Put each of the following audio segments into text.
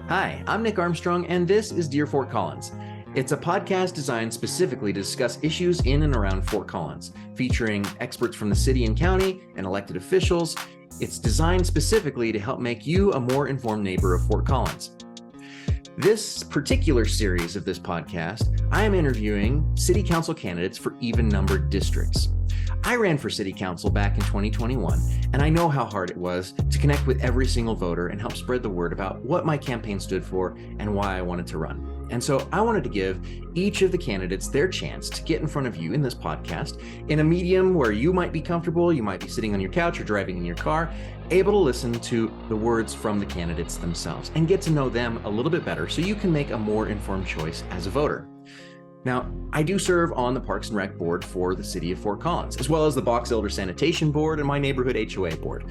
Hi, I'm Nick Armstrong, and this is Dear Fort Collins. It's a podcast designed specifically to discuss issues in and around Fort Collins, featuring experts from the city and county and elected officials. It's designed specifically to help make you a more informed neighbor of Fort Collins. This particular series of this podcast, I am interviewing city council candidates for even-numbered districts. I ran for city council back in 2021, and I know how hard it was to connect with every single voter and help spread the word about what my campaign stood for and why I wanted to run. And so I wanted to give each of the candidates their chance to get in front of you in this podcast in a medium where you might be comfortable, you might be sitting on your couch or driving in your car, able to listen to the words from the candidates themselves and get to know them a little bit better so you can make a more informed choice as a voter. Now, I do serve on the Parks and Rec board for the city of Fort Collins, as well as the Box Elder Sanitation Board and my neighborhood HOA board.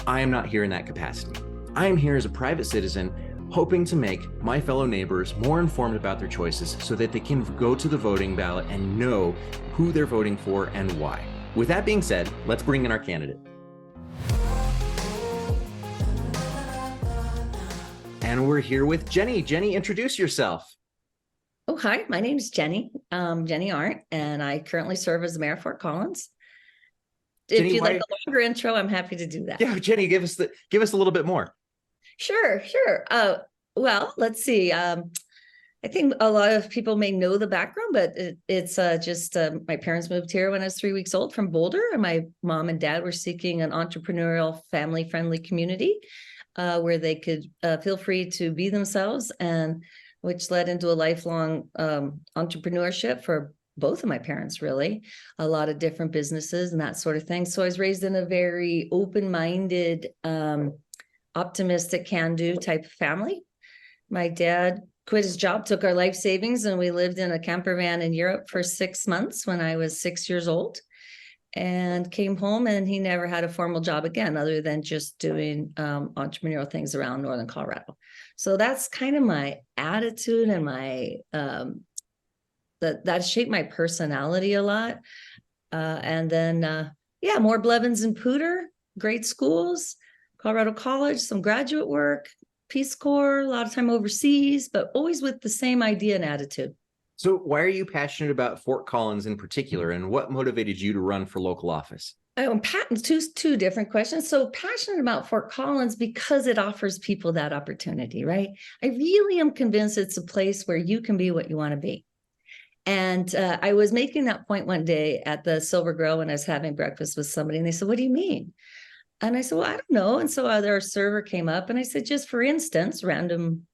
I am not here in that capacity. I am here as a private citizen, hoping to make my fellow neighbors more informed about their choices so that they can go to the voting ballot and know who they're voting for and why. With that being said, let's bring in our candidate. And we're here with Jeni. Jeni, introduce yourself. Oh, hi, my name is Jeni Arndt, and I currently serve as the mayor of Fort Collins. If you'd like a longer intro, I'm happy to do that. Yeah, Jeni, give us a little bit more. Sure. Well, let's see. I think a lot of people may know the background, but it's just my parents moved here when I was 3 weeks old from Boulder, and my mom and dad were seeking an entrepreneurial, family-friendly community where they could feel free to be themselves, and which led into a lifelong entrepreneurship for both of my parents, really, a lot of different businesses and that sort of thing. So I was raised in a very open-minded, optimistic, can-do type of family. My dad quit his job, took our life savings, and we lived in a camper van in Europe for 6 months when I was 6 years old, and came home, and he never had a formal job again other than just doing entrepreneurial things around Northern Colorado. So that's kind of my attitude, and my that shaped my personality a lot. And then more Blevins and Pooter, great schools, Colorado College, some graduate work, Peace Corps, a lot of time overseas, but always with the same idea and attitude. So why are you passionate about Fort Collins in particular, and what motivated you to run for local office? I'm two different questions. So passionate about Fort Collins because it offers people that opportunity, right? I really am convinced it's a place where you can be what you want to be. And I was making that point one day at the Silver Grill when I was having breakfast with somebody, and they said, "What do you mean?" And I said, "Well, I don't know." And so their server came up, and I said, "Just for instance, random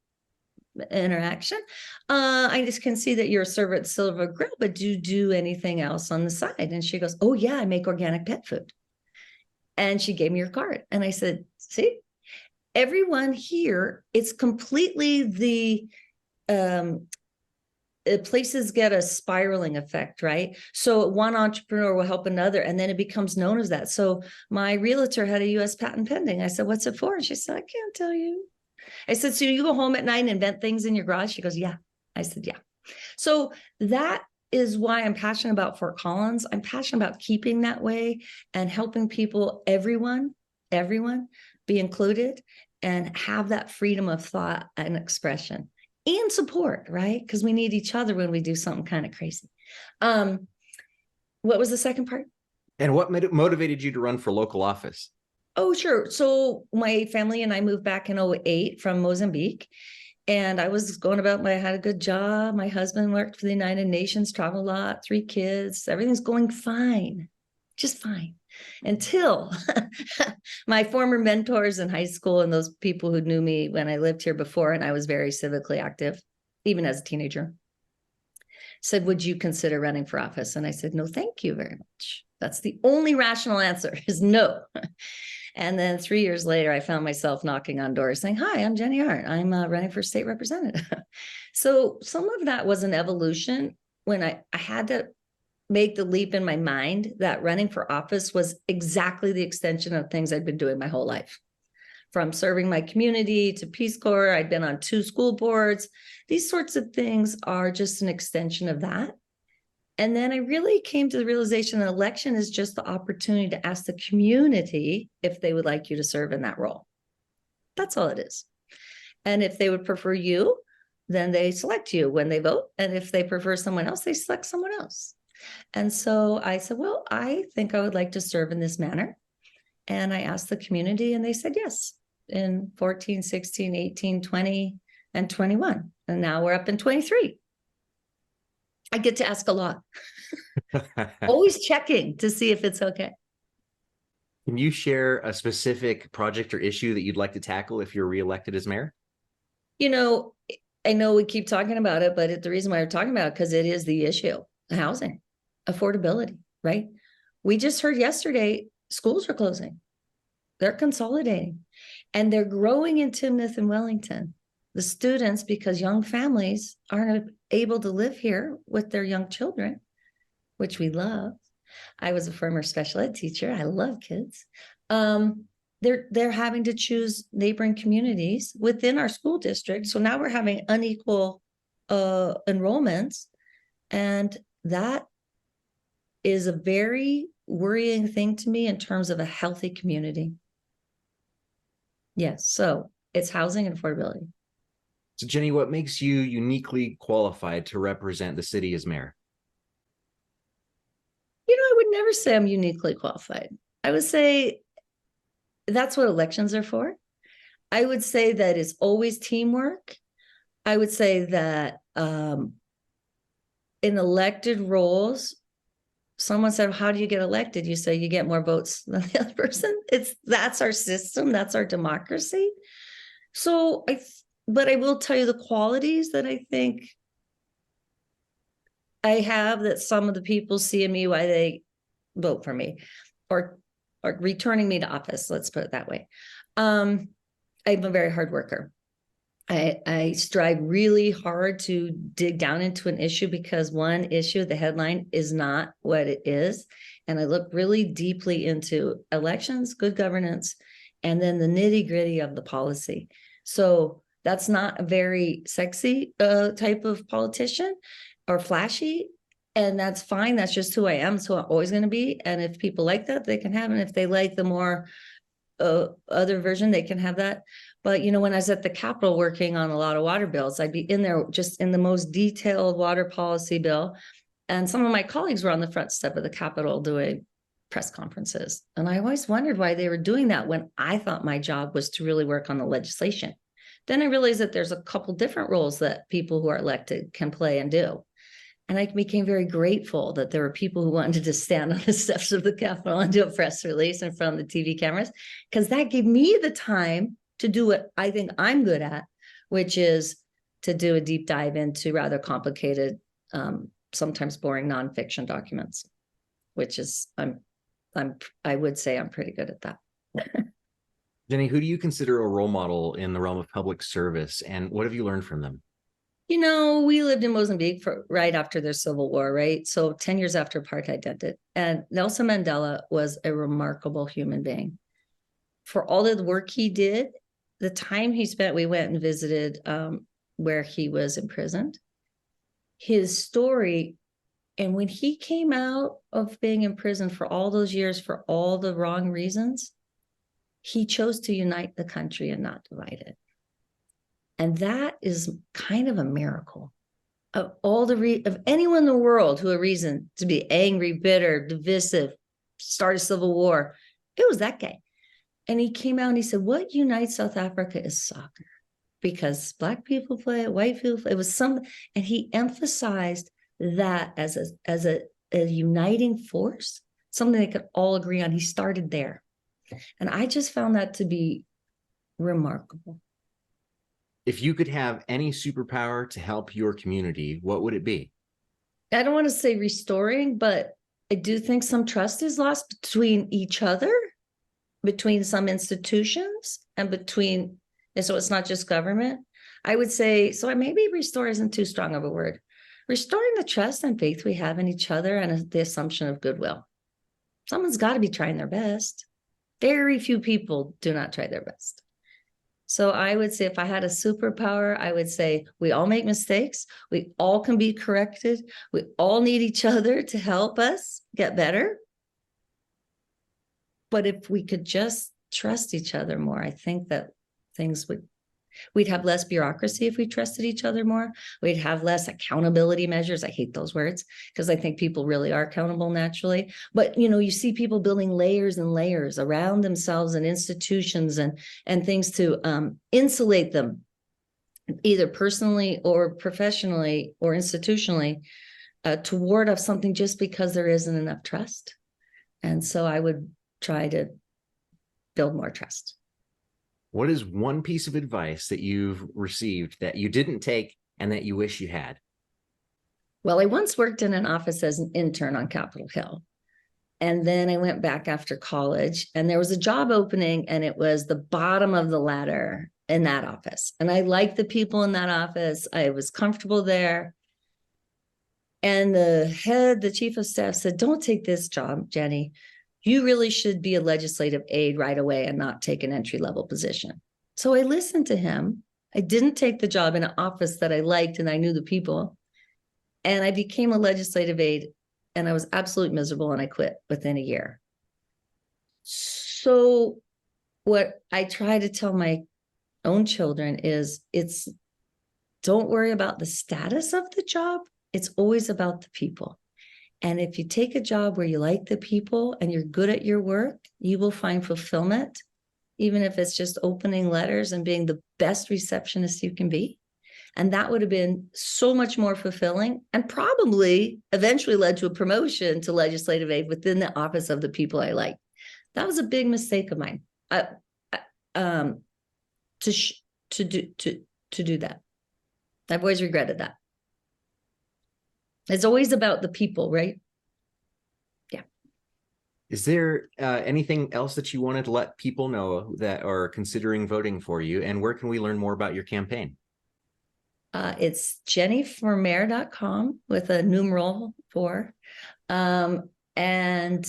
interaction, I just can see that you're a server at Silver Grill, but do you do anything else on the side?" And she goes, "Oh yeah, I make organic pet food." And she gave me her card, and I said, "See, everyone here, it's completely the places get a spiraling effect, right? So one entrepreneur will help another, and then it becomes known as that. So my realtor had a U.S. patent pending. I said, "What's it for?" And she said, "I can't tell you." I said, "So you go home at night and invent things in your garage?" She goes, "Yeah." I said, "Yeah." So that is why I'm passionate about Fort Collins. I'm passionate about keeping that way and helping people, everyone be included and have that freedom of thought and expression and support, right? Because we need each other when we do something kind of crazy. What was the second part? And what motivated you to run for local office? Oh, sure. So my family and I moved back in 2008 from Mozambique, and I was going about I had a good job. My husband worked for the United Nations, traveled a lot, 3 kids. Everything's going fine, just fine. Until my former mentors in high school and those people who knew me when I lived here before, and I was very civically active, even as a teenager, said, "Would you consider running for office?" And I said, "No, thank you very much." That's the only rational answer, is no. And then 3 years later, I found myself knocking on doors saying, "Hi, I'm Jeni Arndt. I'm running for state representative." So some of that was an evolution when I had to make the leap in my mind that running for office was exactly the extension of things I'd been doing my whole life. From serving my community to Peace Corps, I'd been on 2 school boards. These sorts of things are just an extension of that. And then I really came to the realization that election is just the opportunity to ask the community if they would like you to serve in that role. That's all it is. And if they would prefer you, then they select you when they vote. And if they prefer someone else, they select someone else. And so I said, well, I think I would like to serve in this manner. And I asked the community and they said yes in 14, 16, 18, 20, and 21. And now we're up in 23. I get to ask a lot. Always checking to see if it's okay. Can you share a specific project or issue that you'd like to tackle if you're reelected as mayor? You know, I know we keep talking about it, but the reason why we're talking about it, because it is the issue, housing, affordability, right? We just heard yesterday, schools are closing. They're consolidating and they're growing in Timnath and Wellington. The students, because young families aren't able to live here with their young children, which we love. I was a former special ed teacher. I love kids. They're having to choose neighboring communities within our school district. So now we're having unequal enrollments. And that is a very worrying thing to me in terms of a healthy community. Yes, so it's housing and affordability. So Jeni, what makes you uniquely qualified to represent the city as mayor? You know, I would never say I'm uniquely qualified. I would say that's what elections are for. I would say that it's always teamwork. I would say that in elected roles, someone said, how do you get elected? You say you get more votes than the other person. That's our system. That's our democracy. So but I will tell you the qualities that I think I have that some of the people see in me why they vote for me or returning me to office. Let's put it that way. I'm a very hard worker. I strive really hard to dig down into an issue because one issue, the headline, is not what it is. And I look really deeply into elections, good governance, and then the nitty-gritty of the policy. So that's not a very sexy type of politician or flashy. And that's fine. That's just who I am. So I'm always going to be. And if people like that, they can have it. And if they like the more other version, they can have that. But, you know, when I was at the Capitol working on a lot of water bills, I'd be in there just in the most detailed water policy bill. And some of my colleagues were on the front step of the Capitol doing press conferences. And I always wondered why they were doing that when I thought my job was to really work on the legislation. Then I realized that there's a couple different roles that people who are elected can play and do. And I became very grateful that there were people who wanted to stand on the steps of the Capitol and do a press release in front of the TV cameras, because that gave me the time to do what I think I'm good at, which is to do a deep dive into rather complicated, sometimes boring nonfiction documents, which is I would say I'm pretty good at that. Jeni, who do you consider a role model in the realm of public service, and what have you learned from them? You know, we lived in Mozambique right after their civil war, right? So 10 years after apartheid ended. And Nelson Mandela was a remarkable human being. For all of the work he did, the time he spent, we went and visited where he was imprisoned. His story, and when he came out of being in prison for all those years for all the wrong reasons, he chose to unite the country and not divide it. And that is kind of a miracle. Of all of anyone in the world who had reason to be angry, bitter, divisive, start a civil war, it was that guy. And he came out and he said, what unites South Africa is soccer, because Black people play it, white people play it. It was something, and he emphasized that as a uniting force, something they could all agree on. He started there. And I just found that to be remarkable. If you could have any superpower to help your community, what would it be? I don't want to say restoring, but I do think some trust is lost between each other, between some institutions, and so it's not just government. I would say, so maybe restore isn't too strong of a word. Restoring the trust and faith we have in each other and the assumption of goodwill. Someone's got to be trying their best. Very few people do not try their best. So I would say if I had a superpower, I would say we all make mistakes. We all can be corrected. We all need each other to help us get better. But if we could just trust each other more, I think that things would We'd have less bureaucracy if we trusted each other more. We'd have less accountability measures. I hate those words because I think people really are accountable naturally. But, you see people building layers and layers around themselves and institutions and things to insulate them, either personally or professionally or institutionally, to ward off something just because there isn't enough trust. And so I would try to build more trust. What is one piece of advice that you've received that you didn't take and that you wish you had? Well, I once worked in an office as an intern on Capitol Hill. And then I went back after college and there was a job opening and it was the bottom of the ladder in that office. And I liked the people in that office. I was comfortable there. And the chief of staff said, don't take this job, Jeni. You really should be a legislative aide right away and not take an entry-level position. So I listened to him. I didn't take the job in an office that I liked and I knew the people. And I became a legislative aide and I was absolutely miserable and I quit within a year. So what I try to tell my own children is don't worry about the status of the job. It's always about the people. And if you take a job where you like the people and you're good at your work, you will find fulfillment, even if it's just opening letters and being the best receptionist you can be. And that would have been so much more fulfilling and probably eventually led to a promotion to legislative aide within the office of the people I like. That was a big mistake of mine to do that. I've always regretted that. It's always about the people, right? Yeah. Is there anything else that you wanted to let people know that are considering voting for you? And where can we learn more about your campaign? It's jennyformayor.com with a numeral 4. And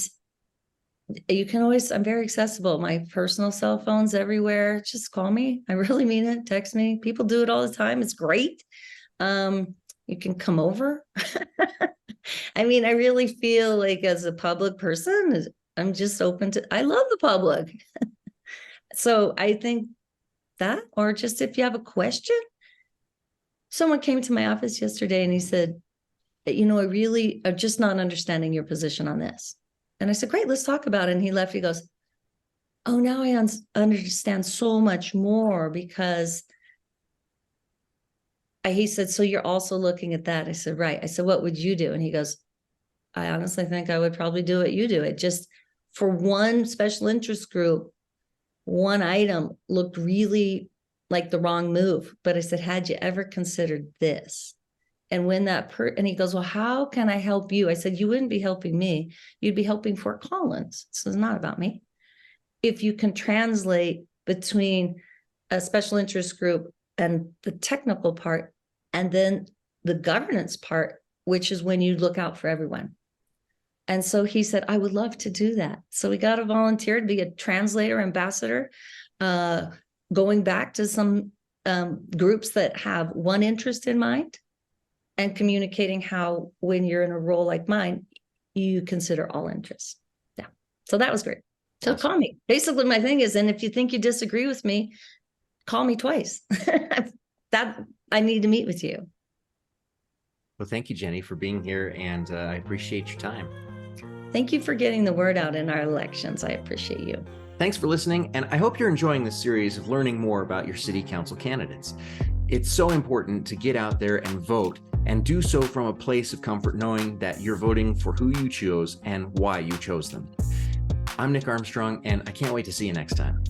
you can always, I'm very accessible. My personal cell phone's everywhere. Just call me. I really mean it. Text me. People do it all the time. It's great. You can come over. I mean, I really feel like as a public person, I'm just open to, I love the public. So I think that, or just if you have a question, someone came to my office yesterday and he said, I'm just not understanding your position on this. And I said, great, let's talk about it. And he left, he goes, oh, now I understand so much more because he said, so you're also looking at that. I said, right. I said, what would you do? And he goes, I honestly think I would probably do what you do. It just, for one special interest group, one item looked really like the wrong move. But I said, had you ever considered this? And when and he goes, well, how can I help you? I said, you wouldn't be helping me. You'd be helping Fort Collins. So it's not about me. If you can translate between a special interest group and the technical part, and then the governance part, which is when you look out for everyone. And so he said, I would love to do that. So we got a volunteer to be a translator, ambassador, going back to some groups that have one interest in mind and communicating how, when you're in a role like mine, you consider all interests. Yeah. So that was great. So awesome. Call me. Basically, my thing is, and if you think you disagree with me, call me twice. That I need to meet with you. Well, thank you, Jeni, for being here, and I appreciate your time. Thank you for getting the word out in our elections. I appreciate you. Thanks for listening, and I hope you're enjoying this series of learning more about your city council candidates. It's so important to get out there and vote, and do so from a place of comfort, knowing that you're voting for who you chose and why you chose them. I'm Nick Armstrong, and I can't wait to see you next time.